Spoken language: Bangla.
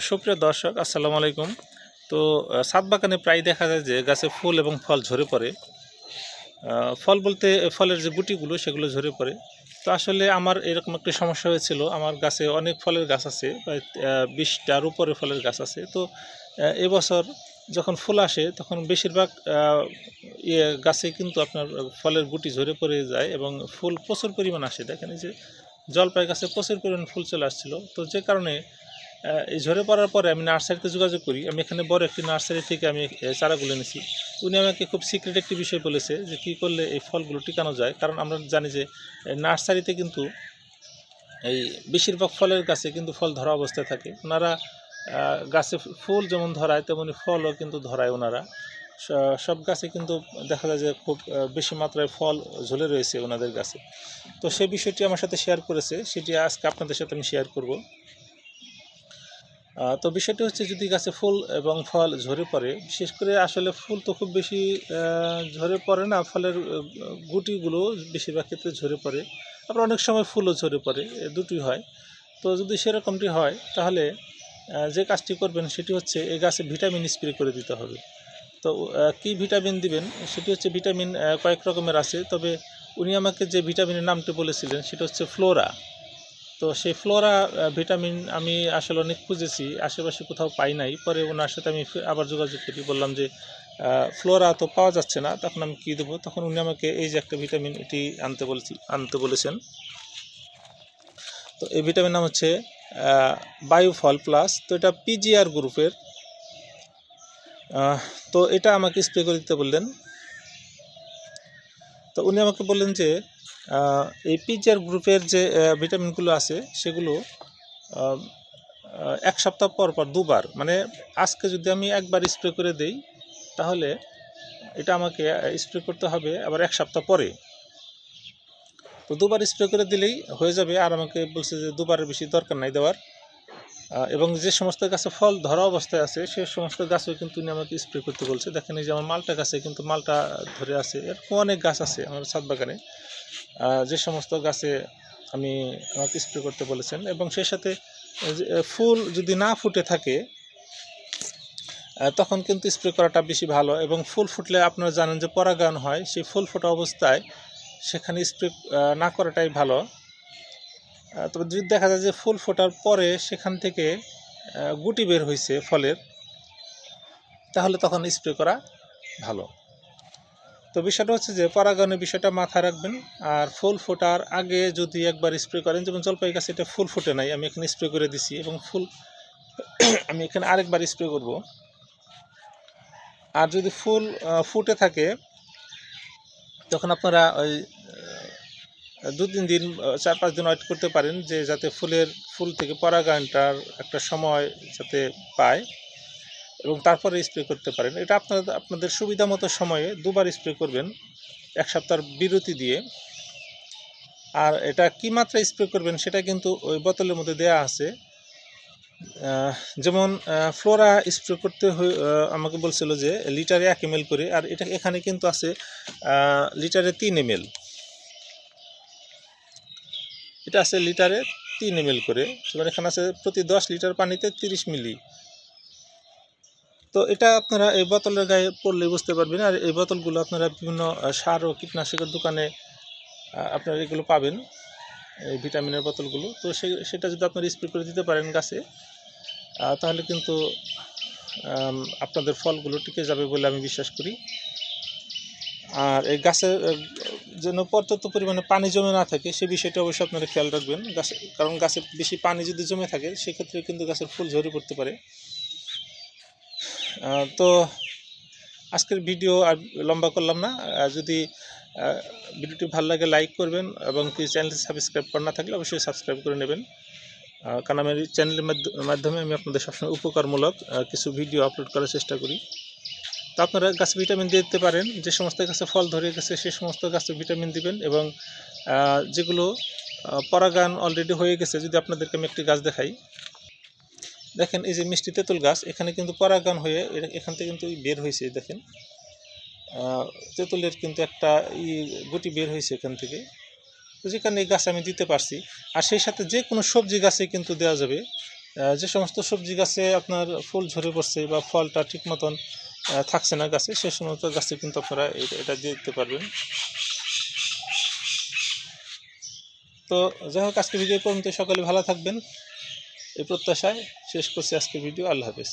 সুপ্রিয় দর্শক, আসসালামু আলাইকুম। তো ছাদ বাগানে প্রায় দেখা যায় যে গাছে ফুল এবং ফল ঝরে পড়ে। ফল বলতে ফলের যে গুটিগুলো সেগুলো ঝরে পড়ে। তো আসলে আমার এরকম একটা সমস্যা হয়েছিল। আমার গাছে অনেক ফলের গাছ আছে, প্রায় 20টার উপরে ফলের গাছ আছে। তো এবছর যখন ফুল আসে তখন বেশিরভাগ গাছে কিন্তু আপনার ফলের গুটি ঝরে পড়ে যায় এবং ফুল প্রচুর পরিমাণ আসে। দেখেন এই যে জলপাই গাছে প্রচুর পরিমাণ ফুল চলে আসছিল। তো যে কারণে এই ঝরে পড়ার পরে আমি নার্সারিতে যোগাযোগ করি। আমি এখানে বড় একটি নার্সারি থেকে আমি চারাগুলো এনেছি। উনি আমাকে খুব সিক্রেট একটি বিষয় বলেছে যে কী করলে এই ফলগুলো টিকানো যায়। কারণ আমরা জানি যে নার্সারিতে কিন্তু এই বেশিরভাগ ফলের গাছে কিন্তু ফল ধরা অবস্থায় থাকে। ওনারা গাছে ফুল যেমন ধরায় তেমনি ফলও কিন্তু ধরায় ওনারা। সব গাছে কিন্তু দেখা যায় যে খুব বেশি মাত্রায় ফল ঝুলে রয়েছে ওনাদের গাছে। তো সেই বিষয়টি আমার সাথে শেয়ার করেছে, সেটি আজকে আপনাদের সাথে আমি শেয়ার করব। তো বিষয়টি হচ্ছে, যদি গাছে ফুল এবং ফল ঝরে পড়ে, বিশেষ করে আসলে ফুল তো খুব বেশি ঝরে পড়ে না, ফলের গুটিগুলো বেশিরভাগ ক্ষেত্রে ঝরে পড়ে। আবার অনেক সময় ফুলও ঝরে পড়ে, দুটোই হয়। তো যদি সেরকমটি হয় তাহলে যে কাজটি করবেন সেটি হচ্ছে এই গাছে ভিটামিন স্প্রে করে দিতে হবে। তো কী ভিটামিন দিবেন সেটি হচ্ছে, ভিটামিন কয়েক রকমের আছে, তবে উনি আমাকে যে ভিটামিনের নামটি বলেছিলেন সেটা হচ্ছে ফ্লোরা। তো সেই ফ্লোরা ভিটামিন আমি আসলে অনেক খুঁজেছি, আশেপাশে কোথাও পাই নাই। পরে ওনার সাথে আমি আবার যোগাযোগ করি, বললাম যে ফ্লোরা তো পাওয়া যাচ্ছে না, তখন আমি কী দেবো? তখন উনি আমাকে এই যে একটা ভিটামিন এটি আনতে বলেছেন। তো এই ভিটামিন নাম হচ্ছে বায়োফল প্লাস। তো এটা পিজিআর গ্রুপের। তো এটা আমাকে স্প্রে করে দিতে বললেন। তো উনি আমাকে বললেন যে এই পিজিআর গ্রুপের যে ভিটামিনগুলো আছে সেগুলো এক সপ্তাহ পর পর দুবার, মানে আজকে যদি আমি একবার স্প্রে করে দেই তাহলে এটা আমাকে স্প্রে করতে হবে আবার এক সপ্তাহ পরে। তো দুবার স্প্রে করে দিলেই হয়ে যাবে। আর আমাকে বলছে যে দুবারের বেশি দরকার নাই দেওয়ার। এবং যে সমস্ত গাছে ফল ধরা অবস্থায় আছে সে সমস্ত গাছেও কিন্তু উনি আমাকে স্প্রে করতে বলছে। দেখেন এই যে আমার মালটা গাছে কিন্তু মালটা ধরে আছে, এরকম অনেক গাছ আছে আমার ছাদ বাগানে, যে সমস্ত গাছে আমাকে স্প্রে করতে বলেছেন। এবং সেই সাথে ফুল যদি না ফুটে থাকে তখন কিন্তু স্প্রে করাটা বেশি ভালো। এবং ফুল ফুটলে আপনারা জানেন যে পরাগায়ন হয়, সেই ফুল ফোটা অবস্থায় সেখানে স্প্রে না করাটাই ভালো। তবে যদি দেখা যায় যে ফুল ফোটার পরে সেখান থেকে গুটি বের হয়েছে ফলের, তাহলে তখন স্প্রে করা ভালো। তো বিষয়টা হচ্ছে যে পরাগায়নের বিষয়টা মাথায় রাখবেন। আর ফুল ফোটার আগে যদি একবার স্প্রে করেন, যেমন জলপাই গাছে এটা ফুল ফোটে নাই, আমি এখানে স্প্রে করে দিছি এবং ফুল আমি এখানে আরেকবার স্প্রে করব। আর যদি ফুল ফুটে থাকে তখন আপনারা ওই 2-3 দিন 4-5 দিন ওয়েট করতে পারেন, যে যাতে ফুল থেকে পরাগায়নটার একটা সময় যাতে পায়, এবং তারপরে স্প্রে করতে পারেন। এটা আপনাদের সুবিধা মতো সময়ে দুবার স্প্রে করবেন, এক সপ্তাহের বিরতি দিয়ে। আর এটা কী মাত্রায় স্প্রে করবেন সেটা কিন্তু ওই বোতলের মধ্যে দেয়া আছে। যেমন ফ্লোরা স্প্রে করতে আমাকে বলছিল যে লিটারে 1 ml করে, আর এটা এখানে কিন্তু আছে লিটারে 3 ml। এটা আছে লিটারে 3 ml করে, এবার এখানে আছে প্রতি 10 লিটার পানিতে 30 মিলি। তো এটা আপনারা এই বোতলের গায়ে পড়লে বুঝতে পারবেন। আর এই বোতলগুলো আপনারা বিভিন্ন সার ও কীটনাশকের দোকানে আপনারা এগুলো পাবেন, এই ভিটামিনের বোতলগুলো। তো সেটা যদি আপনারা স্প্রে করে দিতে পারেন গাছে, তাহলে কিন্তু আপনাদের ফলগুলো টিকে যাবে বলে আমি বিশ্বাস করি। আর এই গাছের যেন পর্যাপ্ত পরিমাণে পানি জমে না থাকে সে বিষয়টা অবশ্যই আপনারা খেয়াল রাখবেন। কারণ গাছে বেশি পানি যদি জমে থাকে সেক্ষেত্রে কিন্তু গাছের ফুল ঝরে পড়তে পারে। তো আজকের ভিডিও আর লম্বা করলাম না। যদি ভিডিওটি ভালো লাগে লাইক করবেন, এবং চ্যানেলটি সাবস্ক্রাইব করা না থাকলে অবশ্যই সাবস্ক্রাইব করে নেবেন। কারণ আমার এই চ্যানেলের মাধ্যমে আমি আপনাদের সবসময় উপকারমূলক কিছু ভিডিও আপলোড করার চেষ্টা করি। তো আপনারা গাছে ভিটামিন দিয়ে দিতে পারেন। যে সমস্ত গাছে ফল ধরে গেছে সে সমস্ত গাছে ভিটামিন দিবেন, এবং যেগুলো পরাগায়ন অলরেডি হয়ে গেছে, যদি আপনাদেরকে আমি একটি গাছ দেখাই, দেখেন এই যে মিষ্টি তেঁতুল গাছ, এখানে কিন্তু পরাগায়ন হয়ে এখান থেকে কিন্তু বের হয়েছে। দেখেন তেঁতুলের কিন্তু একটা গুটি বের হয়েছে এখান থেকে, তো যেখানে এই গাছ আমি দিতে পারছি। আর সেই সাথে যে কোনো সবজি গাছে কিন্তু দেওয়া যাবে। যে সমস্ত সবজি গাছে আপনার ফুল ঝরে পড়ছে বা ফলটা ঠিক মতন থাকছে না গাছে, সে সমস্ত গাছে কিন্তু আপনারা এটা দিয়ে দিতে পারবেন। তো যাই হোক, আজকে ভিডিও পর্যন্ত সকলে ভালো থাকবেন এই প্রত্যাশায় শেষ করছি আজকে ভিডিও। আল্লাহ হাফেজ।